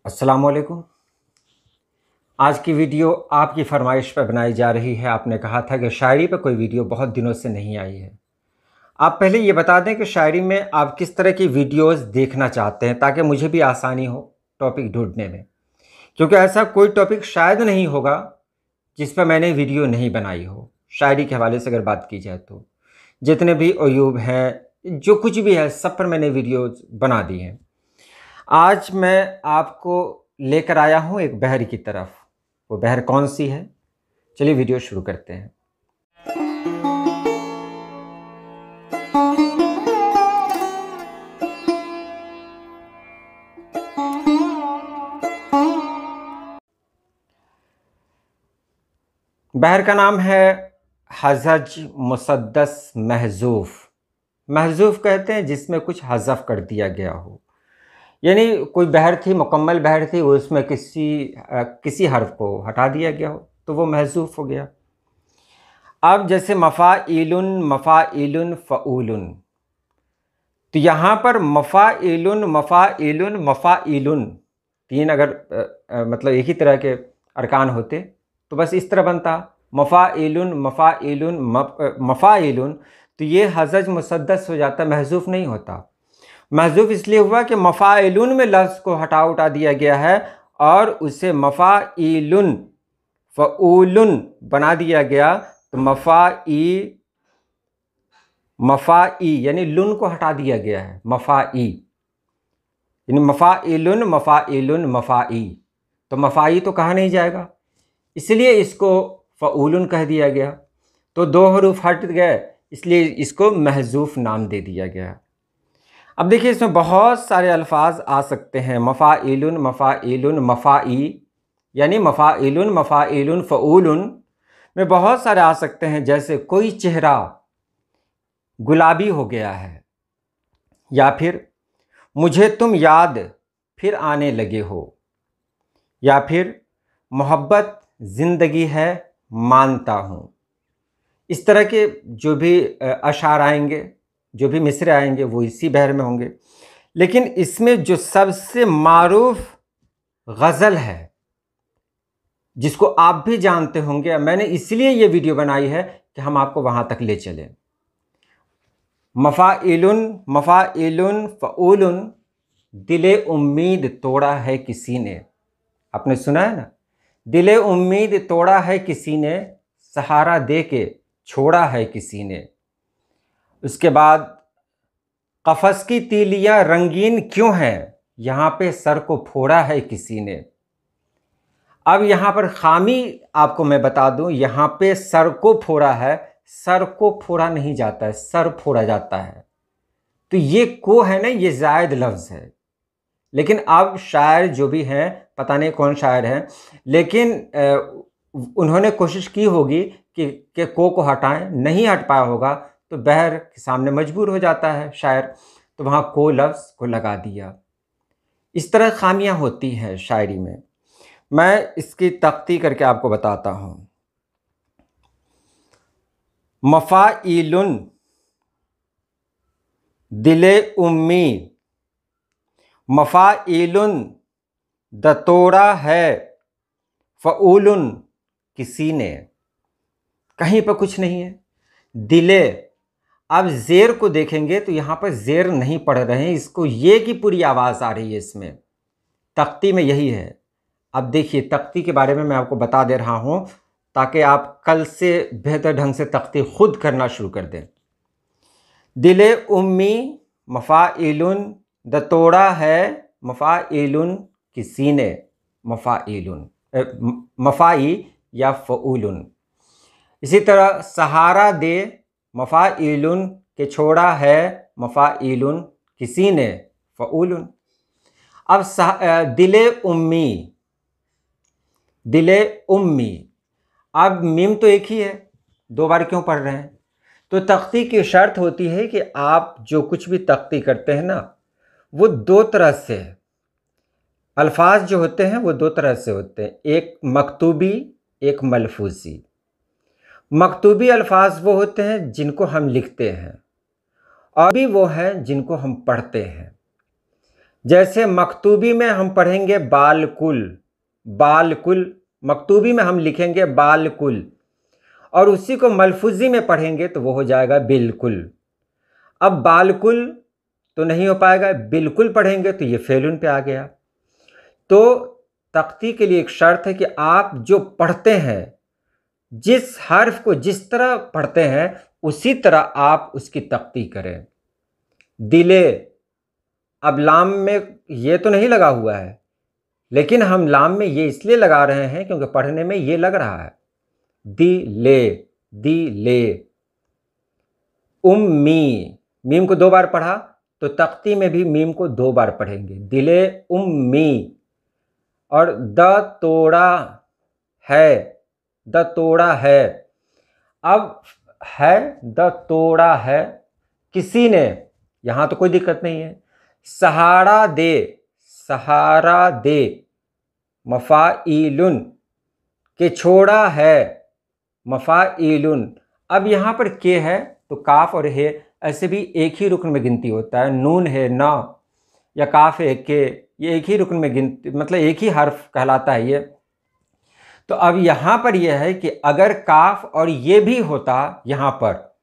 अस्सलामुअलैकुम। आज की वीडियो आपकी फरमाइश पर बनाई जा रही है। आपने कहा था कि शायरी पर कोई वीडियो बहुत दिनों से नहीं आई है। आप पहले ये बता दें कि शायरी में आप किस तरह की वीडियोस देखना चाहते हैं, ताकि मुझे भी आसानी हो टॉपिक ढूंढने में, क्योंकि ऐसा कोई टॉपिक शायद नहीं होगा जिस पर मैंने वीडियो नहीं बनाई हो। शायरी के हवाले से अगर बात की जाए तो जितने भी अयूब हैं, जो कुछ भी है, सब पर मैंने वीडियोज़ बना दी हैं। आज मैं आपको लेकर आया हूँ एक बहर की तरफ। वो बहर कौन सी है, चलिए वीडियो शुरू करते हैं। बहर का नाम है हज़ज मुसद्दस महजूफ़। महजूफ़ कहते हैं जिसमें कुछ हज़फ कर दिया गया हो, यानी कोई बहर थी, मुकम्मल बहर थी, उसमें किसी हर्फ को हटा दिया गया हो तो वो महजूफ़ हो गया। अब जैसे मफ़ाइलुन, मफ़ाइलुन, फ़ऊलुन, तो यहाँ पर मफ़ाइलुन, मफ़ाइलुन, मफ़ाइलुन, तीन अगर मतलब एक ही तरह के अरकान होते तो बस इस तरह बनता मफ़ाइलुन, मफ़ाइलुन, मफ़ाइलुन, तो ये हज़ज मुसद्दस हो जाता, महजूफ़ नहीं होता। महजूफ़ इसलिए हुआ कि मफ़ाइलुन में लफ्ज़ को उठा दिया गया है और उसे मफ़ाइलुन, फ़ऊलुन बना दिया गया। तो मफ़ाई यानी लुन को हटा दिया गया है, मफ़ाई यानी मफ़ाइलुन, मफ़ाइलुन, मफ़ाई, तो मफ़ाई तो कहा नहीं जाएगा, इसलिए इसको फ़ऊलुन कह दिया गया। तो दो हरूफ हट गए, इसलिए इसको महजूफ़ नाम दे दिया गया। अब देखिए, इसमें बहुत सारे अल्फाज आ सकते हैं। मफ़ाइलुन, मफ़ाइलुन, मफ़ाई यानी मफ़ाइलुन, मफ़ाइलुन, फ़ऊलुन में बहुत सारे आ सकते हैं। जैसे कोई चेहरा गुलाबी हो गया है, या फिर मुझे तुम याद फिर आने लगे हो, या फिर मोहब्बत ज़िंदगी है मानता हूँ। इस तरह के जो भी अशार आएंगे, जो भी मिसरे आएंगे, वो इसी बहर में होंगे। लेकिन इसमें जो सबसे मारूफ गज़ल है, जिसको आप भी जानते होंगे, मैंने इसलिए ये वीडियो बनाई है कि हम आपको वहाँ तक ले चलें। मफ़ाइलुन, मफ़ाइलुन, फ़ऊलुन, दिले उम्मीद तोड़ा है किसी ने। आपने सुना है ना, दिले उम्मीद तोड़ा है किसी ने, सहारा दे के छोड़ा है किसी ने। उसके बाद कफ़स की तीलियां रंगीन क्यों हैं, यहाँ पे सर को फोड़ा है किसी ने। अब यहाँ पर खामी आपको मैं बता दूं, यहाँ पे सर को फोड़ा है, सर को फोड़ा नहीं जाता है, सर फोड़ा जाता है। तो ये को है ना, ये जायद लफ्ज़ है। लेकिन अब शायर जो भी हैं, पता नहीं कौन शायर हैं, लेकिन उन्होंने कोशिश की होगी कि को हटाएं, नहीं हट पाया होगा, तो बहर के सामने मजबूर हो जाता है शायर, तो वहाँ को लफ्ज़ को लगा दिया। इस तरह खामियां होती हैं शायरी में। मैं इसकी तख्ती करके आपको बताता हूँ। मफ़ाइलुन, दिले उम्मी, मफ़ाइलुन, दतोड़ा है, फ़ऊलुन, किसी ने। कहीं पर कुछ नहीं है। दिले, अब ज़ेर को देखेंगे तो यहाँ पर ज़ेर नहीं पढ़ रहे हैं, इसको ये की पूरी आवाज़ आ रही है इसमें। तख्ती में यही है। अब देखिए, तख्ती के बारे में मैं आपको बता दे रहा हूँ ताकि आप कल से बेहतर ढंग से तख्ती खुद करना शुरू कर दें। दिले उम्मी, मफ़ाइलुन, दतोड़ा है, मफ़ाइलुन, किसी ने, मफ़ाइलुन, मफ़ाई या फ़ऊलुन। इसी तरह सहारा दे, मफ़ाइलुन, के छोड़ा है, मफ़ाइलुन, किसी ने, फ़ऊलुन। अब दिले उम्मी, दिले उम्मी, अब मीम तो एक ही है, दो बार क्यों पढ़ रहे हैं? तो तख्ती की शर्त होती है कि आप जो कुछ भी तख्ती करते हैं ना, वो दो तरह से है। अल्फाज जो होते हैं वो दो तरह से होते हैं, एक मकतूबी, एक मलफूजी। मकतूबी अल्फाज वो होते हैं जिनको हम लिखते हैं, और भी वो हैं जिनको हम पढ़ते हैं। जैसे मकतूबी में हम पढ़ेंगे बालकुल, बालकुल मकतूबी में हम लिखेंगे बालकुल, और उसी को मलफूजी में पढ़ेंगे तो वो हो जाएगा बिल्कुल। अब बालकुल तो नहीं हो पाएगा, बिल्कुल पढ़ेंगे तो ये फेलुन पे आ गया। तो तख्ती के लिए एक शर्त है कि आप जो पढ़ते हैं, जिस हर्फ को जिस तरह पढ़ते हैं उसी तरह आप उसकी तख्ती करें। दिले, अब लाम में ये तो नहीं लगा हुआ है, लेकिन हम लाम में ये इसलिए लगा रहे हैं क्योंकि पढ़ने में ये लग रहा है। दिले, दिले। उम्मी, मीम को 2 बार पढ़ा तो तख्ती में भी मीम को 2 बार पढ़ेंगे, दिले उम्मी। और द तोड़ा है, द तोड़ा है। अब है, द तोड़ा है, किसी ने, यहां तो कोई दिक्कत नहीं है। सहारा दे, सहारा दे, मफाइलुन, के छोड़ा है, मफाइलुन। अब यहां पर के है तो काफ और हे ऐसे भी एक ही रुकन में गिनती होता है। नून है ना या काफ है के, ये एक ही रुकन में गिनती, मतलब एक ही हर्फ कहलाता है ये। तो अब यहाँ पर यह है कि अगर काफ और ये भी होता यहाँ पर,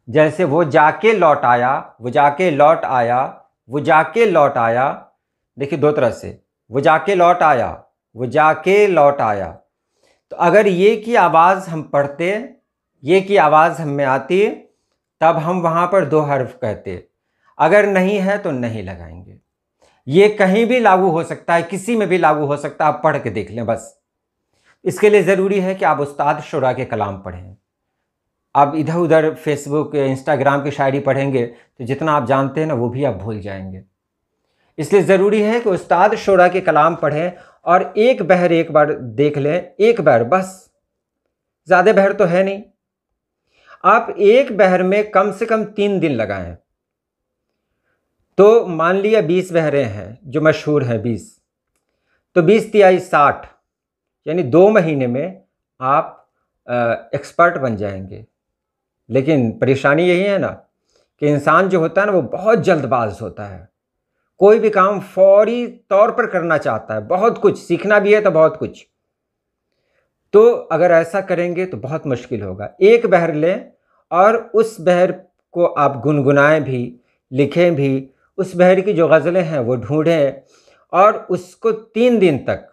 जैसे वो जाके लौट आया, वो जाके लौट आया, वो जाके लौट आया, देखिए 2 तरह से, वो जाके लौट आया, वो जाके लौट आया। तो अगर ये की आवाज़ हम पढ़ते, ये की आवाज़ हम में आती, तब हम वहाँ पर 2 हर्फ कहते। अगर नहीं है तो नहीं लगाएंगे। ये कहीं भी लागू हो सकता है, किसी में भी लागू हो सकता है, आप पढ़ के देख लें बस। इसके लिए ज़रूरी है कि आप उस्ताद शुरा के कलाम पढ़ें। अब इधर उधर फेसबुक इंस्टाग्राम की शायरी पढ़ेंगे तो जितना आप जानते हैं ना वो भी आप भूल जाएंगे। इसलिए ज़रूरी है कि उस्ताद शुरा के कलाम पढ़ें और एक बहर एक बार देख लें, एक बार बस, ज़्यादा बहर तो है नहीं। आप एक बहर में कम से कम 3 दिन लगाएं। तो मान लिया 20 बहरें हैं जो मशहूर हैं 20, तो 20 तिहाई 60, यानी 2 महीने में आप एक्सपर्ट बन जाएंगे। लेकिन परेशानी यही है ना कि इंसान जो होता है ना वो बहुत जल्दबाज होता है, कोई भी काम फौरी तौर पर करना चाहता है, बहुत कुछ सीखना भी है तो बहुत कुछ। तो अगर ऐसा करेंगे तो बहुत मुश्किल होगा। एक बहर लें और उस बहर को आप गुनगुनाएं भी, लिखें भी, उस बहर की जो गज़लें हैं वो ढूंढें और उसको 3 दिन तक,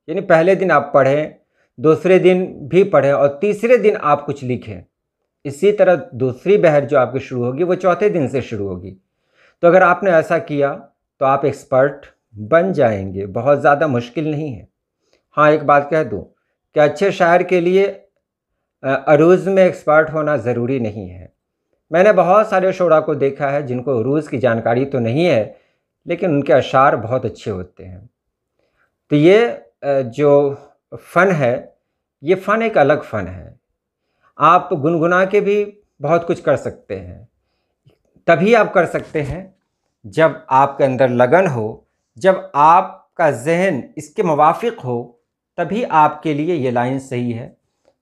यानी पहले दिन आप पढ़ें, दूसरे दिन भी पढ़ें और तीसरे दिन आप कुछ लिखें। इसी तरह दूसरी बहर जो आपकी शुरू होगी वो चौथे दिन से शुरू होगी। तो अगर आपने ऐसा किया तो आप एक्सपर्ट बन जाएंगे, बहुत ज़्यादा मुश्किल नहीं है। हाँ, एक बात कह दूँ कि अच्छे शायर के लिए अरूज़ में एक्सपर्ट होना ज़रूरी नहीं है। मैंने बहुत सारे शुरा को देखा है जिनको अरूज़ की जानकारी तो नहीं है, लेकिन उनके अशार बहुत अच्छे होते हैं। तो ये जो फ़न है, ये फ़न एक अलग फ़न है। आप गुनगुना के भी बहुत कुछ कर सकते हैं। तभी आप कर सकते हैं जब आपके अंदर लगन हो, जब आपका ज़हन इसके मुवाफ़िक़ हो, तभी आपके लिए ये लाइन सही है।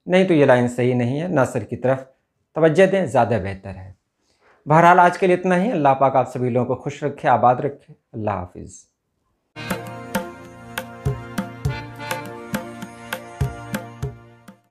नहीं तो ये लाइन सही नहीं है, नसर की तरफ तवज्जो दें, ज़्यादा बेहतर है। बहरहाल आज के लिए इतना ही। अल्लाह पाक आप सभी लोगों को खुश रखे, आबाद रखे। अल्लाह हाफ़िज़।